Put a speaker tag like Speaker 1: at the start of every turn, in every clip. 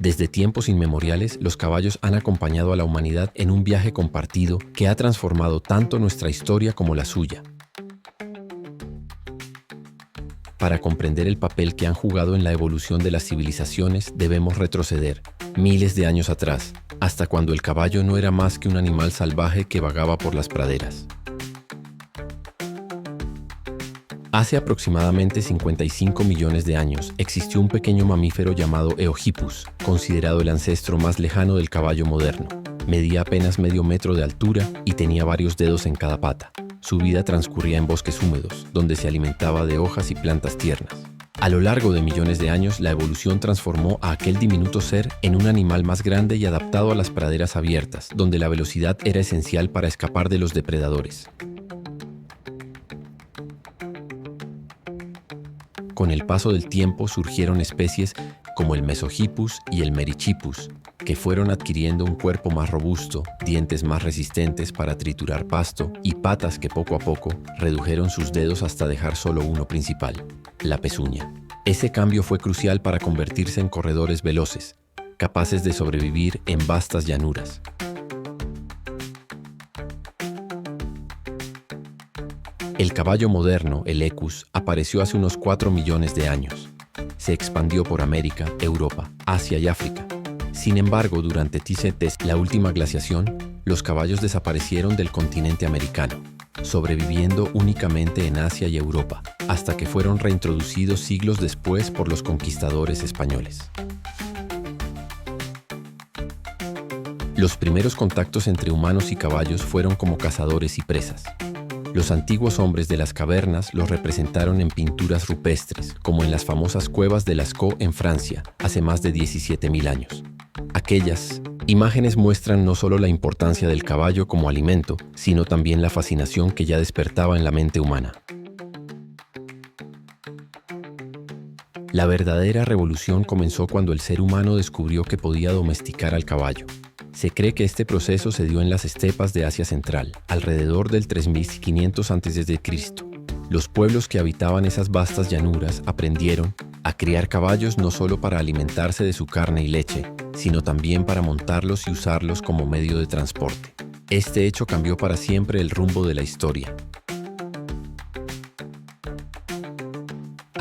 Speaker 1: Desde tiempos inmemoriales, los caballos han acompañado a la humanidad en un viaje compartido que ha transformado tanto nuestra historia como la suya. Para comprender el papel que han jugado en la evolución de las civilizaciones, debemos retroceder miles de años atrás, hasta cuando el caballo no era más que un animal salvaje que vagaba por las praderas. Hace aproximadamente 55 millones de años existió un pequeño mamífero llamado Eohippus, considerado el ancestro más lejano del caballo moderno. Medía apenas medio metro de altura y tenía varios dedos en cada pata. Su vida transcurría en bosques húmedos, donde se alimentaba de hojas y plantas tiernas. A lo largo de millones de años, la evolución transformó a aquel diminuto ser en un animal más grande y adaptado a las praderas abiertas, donde la velocidad era esencial para escapar de los depredadores. Con el paso del tiempo surgieron especies como el Mesohippus y el Merychippus, que fueron adquiriendo un cuerpo más robusto, dientes más resistentes para triturar pasto y patas que poco a poco redujeron sus dedos hasta dejar solo uno principal, la pezuña. Ese cambio fue crucial para convertirse en corredores veloces, capaces de sobrevivir en vastas llanuras. El caballo moderno, el Equus, apareció hace unos 4 millones de años. Se expandió por América, Europa, Asia y África. Sin embargo, durante Ticentes, la última glaciación, los caballos desaparecieron del continente americano, sobreviviendo únicamente en Asia y Europa, hasta que fueron reintroducidos siglos después por los conquistadores españoles. Los primeros contactos entre humanos y caballos fueron como cazadores y presas. Los antiguos hombres de las cavernas los representaron en pinturas rupestres, como en las famosas cuevas de Lascaux en Francia, hace más de 17.000 años. Aquellas imágenes muestran no solo la importancia del caballo como alimento, sino también la fascinación que ya despertaba en la mente humana. La verdadera revolución comenzó cuando el ser humano descubrió que podía domesticar al caballo. Se cree que este proceso se dio en las estepas de Asia Central, alrededor del 3500 a.C. Los pueblos que habitaban esas vastas llanuras aprendieron a criar caballos no solo para alimentarse de su carne y leche, sino también para montarlos y usarlos como medio de transporte. Este hecho cambió para siempre el rumbo de la historia.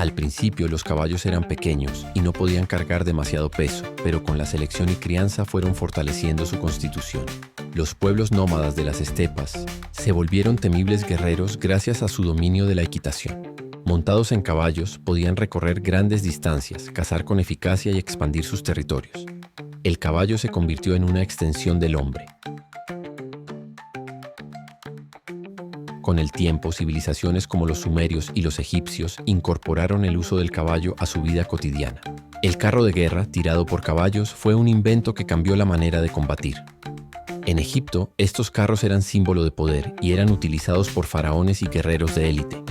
Speaker 1: Al principio los caballos eran pequeños y no podían cargar demasiado peso, pero con la selección y crianza fueron fortaleciendo su constitución. Los pueblos nómadas de las estepas se volvieron temibles guerreros gracias a su dominio de la equitación. Montados en caballos, podían recorrer grandes distancias, cazar con eficacia y expandir sus territorios. El caballo se convirtió en una extensión del hombre. Con el tiempo, civilizaciones como los sumerios y los egipcios incorporaron el uso del caballo a su vida cotidiana. El carro de guerra, tirado por caballos, fue un invento que cambió la manera de combatir. En Egipto, estos carros eran símbolo de poder y eran utilizados por faraones y guerreros de élite.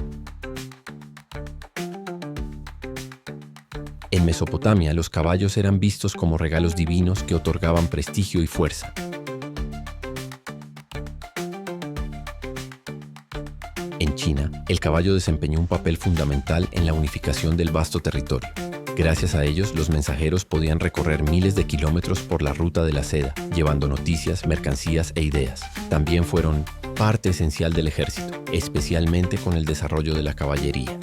Speaker 1: En Mesopotamia, los caballos eran vistos como regalos divinos que otorgaban prestigio y fuerza. En China, el caballo desempeñó un papel fundamental en la unificación del vasto territorio. Gracias a ellos, los mensajeros podían recorrer miles de kilómetros por la ruta de la seda, llevando noticias, mercancías e ideas. También fueron parte esencial del ejército, especialmente con el desarrollo de la caballería.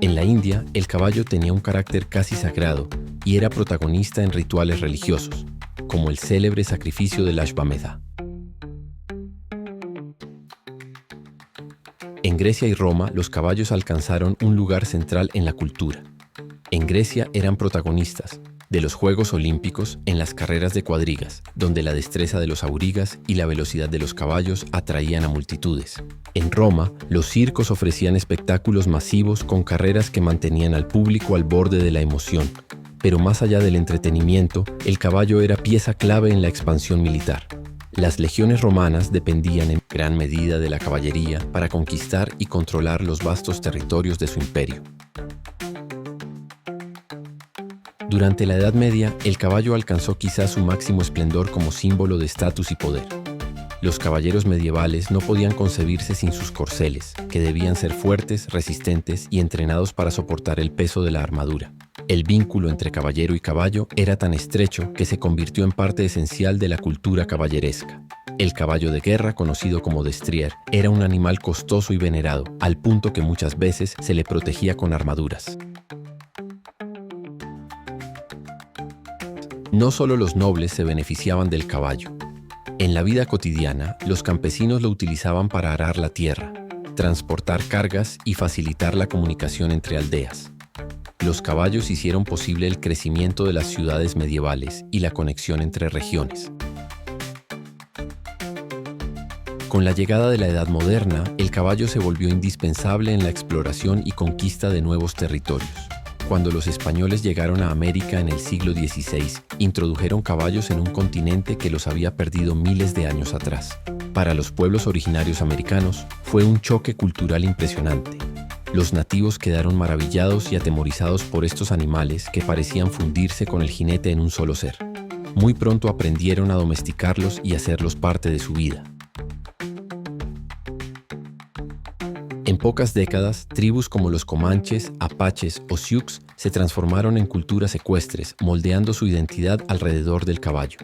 Speaker 1: En la India, el caballo tenía un carácter casi sagrado y era protagonista en rituales religiosos, como el célebre sacrificio del Ashvamedha. En Grecia y Roma, los caballos alcanzaron un lugar central en la cultura. En Grecia eran protagonistas de los Juegos Olímpicos en las carreras de cuadrigas, donde la destreza de los aurigas y la velocidad de los caballos atraían a multitudes. En Roma, los circos ofrecían espectáculos masivos con carreras que mantenían al público al borde de la emoción. Pero más allá del entretenimiento, el caballo era pieza clave en la expansión militar. Las legiones romanas dependían en gran medida de la caballería para conquistar y controlar los vastos territorios de su imperio. Durante la Edad Media, el caballo alcanzó quizás su máximo esplendor como símbolo de estatus y poder. Los caballeros medievales no podían concebirse sin sus corceles, que debían ser fuertes, resistentes y entrenados para soportar el peso de la armadura. El vínculo entre caballero y caballo era tan estrecho que se convirtió en parte esencial de la cultura caballeresca. El caballo de guerra, conocido como destrier, era un animal costoso y venerado, al punto que muchas veces se le protegía con armaduras. No solo los nobles se beneficiaban del caballo. En la vida cotidiana, los campesinos lo utilizaban para arar la tierra, transportar cargas y facilitar la comunicación entre aldeas. Los caballos hicieron posible el crecimiento de las ciudades medievales y la conexión entre regiones. Con la llegada de la Edad Moderna, el caballo se volvió indispensable en la exploración y conquista de nuevos territorios. Cuando los españoles llegaron a América en el siglo XVI, introdujeron caballos en un continente que los había perdido miles de años atrás. Para los pueblos originarios americanos, fue un choque cultural impresionante. Los nativos quedaron maravillados y atemorizados por estos animales que parecían fundirse con el jinete en un solo ser. Muy pronto aprendieron a domesticarlos y hacerlos parte de su vida. En pocas décadas, tribus como los comanches, apaches o sioux se transformaron en culturas ecuestres, moldeando su identidad alrededor del caballo.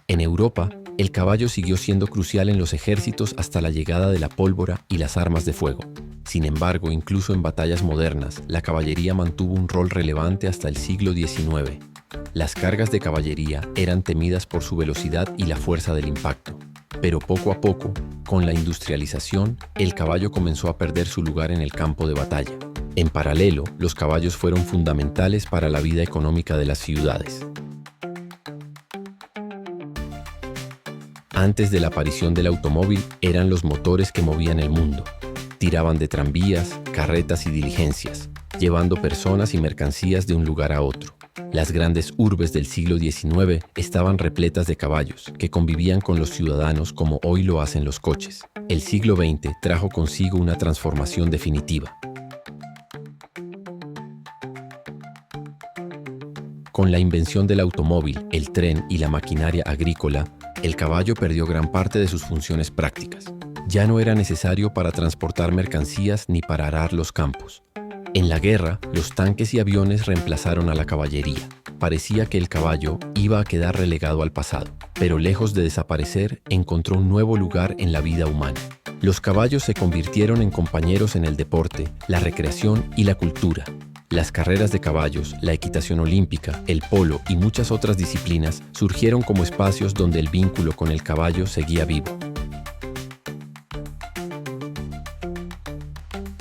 Speaker 1: En Europa, el caballo siguió siendo crucial en los ejércitos hasta la llegada de la pólvora y las armas de fuego. Sin embargo, incluso en batallas modernas, la caballería mantuvo un rol relevante hasta el siglo XIX. Las cargas de caballería eran temidas por su velocidad y la fuerza del impacto. Pero poco a poco, con la industrialización, el caballo comenzó a perder su lugar en el campo de batalla. En paralelo, los caballos fueron fundamentales para la vida económica de las ciudades. Antes de la aparición del automóvil, eran los motores que movían el mundo. Tiraban de tranvías, carretas y diligencias, llevando personas y mercancías de un lugar a otro. Las grandes urbes del siglo XIX estaban repletas de caballos, que convivían con los ciudadanos como hoy lo hacen los coches. El siglo XX trajo consigo una transformación definitiva. Con la invención del automóvil, el tren y la maquinaria agrícola, el caballo perdió gran parte de sus funciones prácticas. Ya no era necesario para transportar mercancías ni para arar los campos. En la guerra, los tanques y aviones reemplazaron a la caballería. Parecía que el caballo iba a quedar relegado al pasado, pero lejos de desaparecer, encontró un nuevo lugar en la vida humana. Los caballos se convirtieron en compañeros en el deporte, la recreación y la cultura. Las carreras de caballos, la equitación olímpica, el polo y muchas otras disciplinas surgieron como espacios donde el vínculo con el caballo seguía vivo.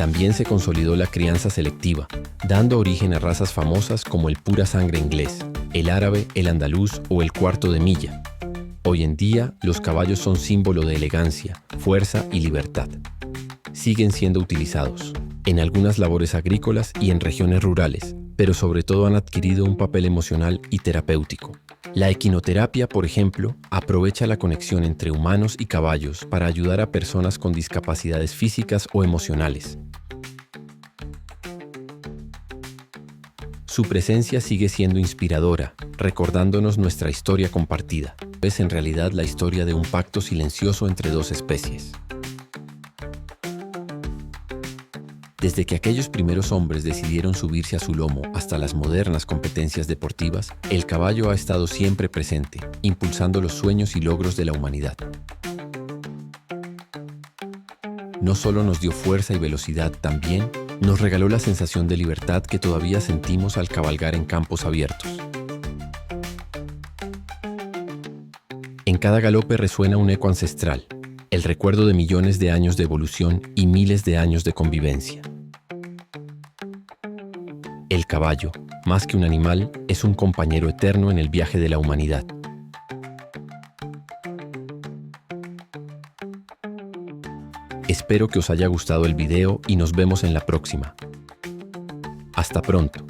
Speaker 1: También se consolidó la crianza selectiva, dando origen a razas famosas como el pura sangre inglés, el árabe, el andaluz o el cuarto de milla. Hoy en día, los caballos son símbolo de elegancia, fuerza y libertad. Siguen siendo utilizados en algunas labores agrícolas y en regiones rurales, pero sobre todo han adquirido un papel emocional y terapéutico. La equinoterapia, por ejemplo, aprovecha la conexión entre humanos y caballos para ayudar a personas con discapacidades físicas o emocionales. Su presencia sigue siendo inspiradora, recordándonos nuestra historia compartida. Es en realidad la historia de un pacto silencioso entre dos especies. Desde que aquellos primeros hombres decidieron subirse a su lomo hasta las modernas competencias deportivas, el caballo ha estado siempre presente, impulsando los sueños y logros de la humanidad. No solo nos dio fuerza y velocidad, también nos regaló la sensación de libertad que todavía sentimos al cabalgar en campos abiertos. En cada galope resuena un eco ancestral, el recuerdo de millones de años de evolución y miles de años de convivencia. El caballo, más que un animal, es un compañero eterno en el viaje de la humanidad. Espero que os haya gustado el video y nos vemos en la próxima. Hasta pronto.